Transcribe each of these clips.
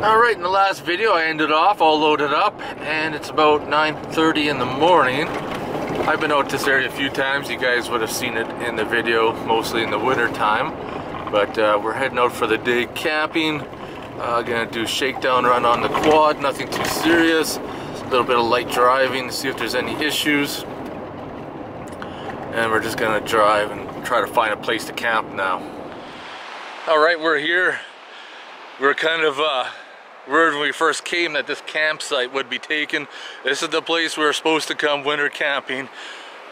Alright, in the last video I ended off all loaded up and it's about 9:30 in the morning. I've been out this area a few times. You guys would have seen it in the video, mostly in the winter time. But we're heading out for the day camping. Gonna do shakedown run on the quad, nothing too serious. A little bit of light driving to see if there's any issues. And we're just gonna drive and try to find a place to camp now. Alright, we're here. We're kind of word when we first came that this campsite would be taken. This is the place we were supposed to come winter camping.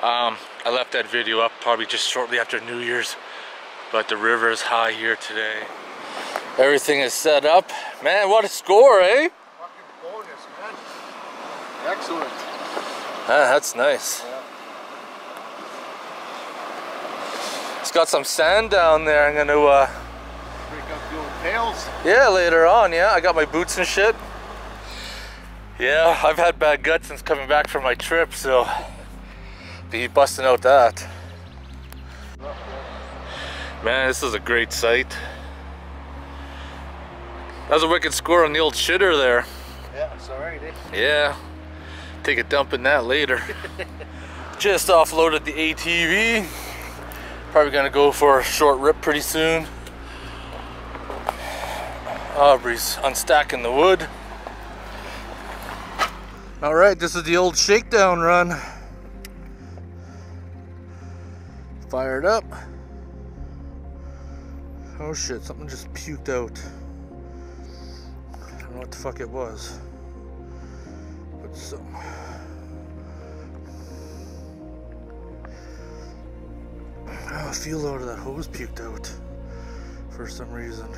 I left that video up probably just shortly after New Year's, but the river is high here today. Everything is set up. Man, what a score, eh? Fucking bonus, man. Excellent. Ah, that's nice. Yeah. It's got some sand down there. I'm gonna Break up the old pails. yeah, later on, yeah. I got my boots and shit. Yeah, I've had bad guts since coming back from my trip, so be busting out that. Man, this is a great site. That was a wicked score on the old shitter there. Yeah, it's alright, eh? Yeah, take a dump in that later. Just offloaded the ATV. Probably gonna go for a short rip pretty soon. Aubery's unstacking the wood. Alright, this is the old shakedown run. Fired up. Oh shit, something just puked out. I don't know what the fuck it was. But some. Oh, a fuel out of that hose puked out for some reason.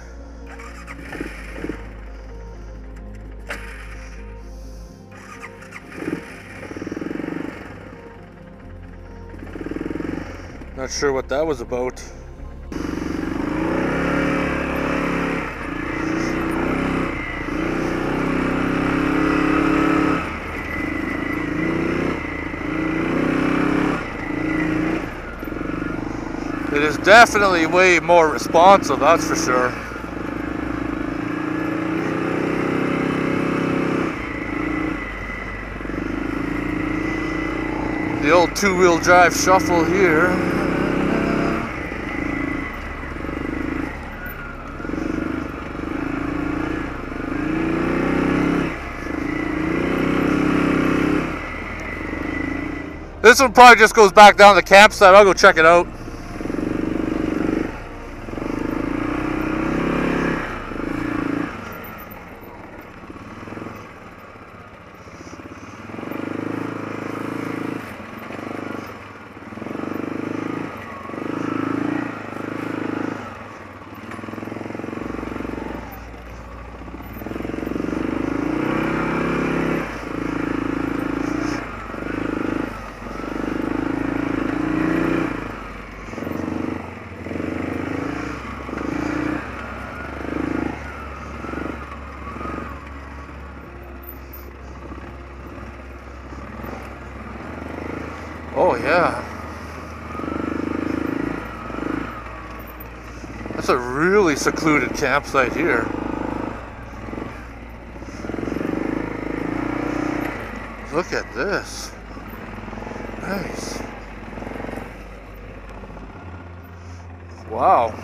Not sure what that was about. It is definitely way more responsive, that's for sure. The old two-wheel drive shuffle here. This one probably just goes back down to the campsite. I'll go check it out. Oh yeah, that's a really secluded campsite here. Look at this. Nice. Wow.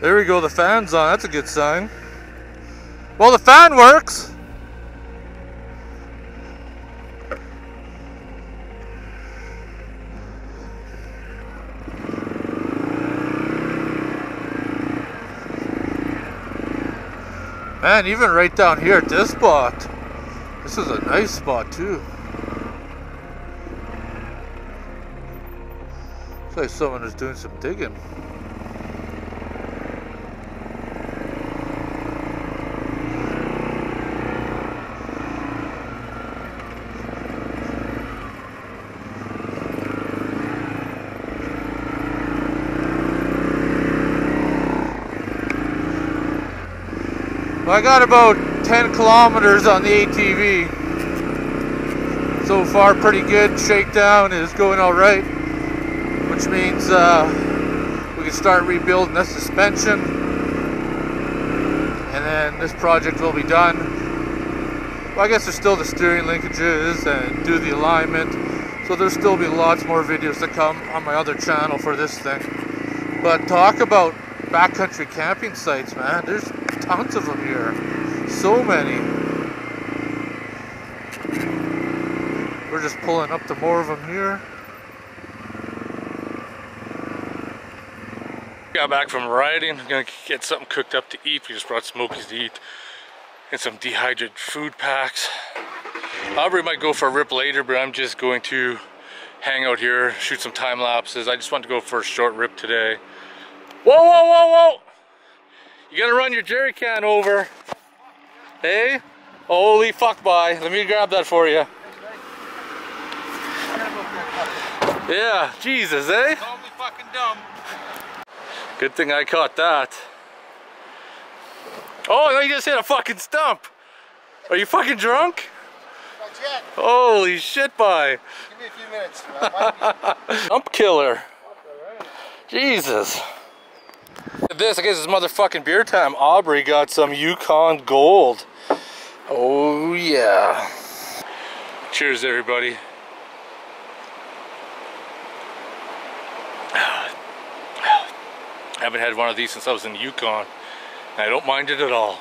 There we go, the fan's on. That's a good sign. Well, the fan works. Man, even right down here at this spot. This is a nice spot too. Looks like someone is doing some digging. I got about 10 kilometers on the ATV. So far pretty good. Shakedown is going all right, which means we can start rebuilding the suspension, and then this project will be done. Well, I guess there's still the steering linkages and do the alignment, so there'll still be lots more videos to come on my other channel for this thing. But talk about backcountry camping sites, man. There's tons of them here. So many. We're just pulling up to more of them here. Got back from riding. I'm gonna get something cooked up to eat. We just brought Smokies to eat and some dehydrated food packs. Aubery might go for a rip later, but I'm just going to hang out here, shoot some time lapses. I just want to go for a short rip today. Whoa, whoa, whoa, whoa! You gotta run your jerry can over. Hey? Holy fuck, bye. Let me grab that for you. Yeah, Jesus, eh? Call me fucking dumb. Good thing I caught that. Oh, no, you just hit a fucking stump. Are you fucking drunk? Not yet. Holy shit, bye. Give me a few minutes. Man. Stump killer. Jesus. Look at this, I guess it's motherfucking beer time. Aubery got some Yukon Gold. Oh yeah. Cheers everybody. I haven't had one of these since I was in Yukon. I don't mind it at all.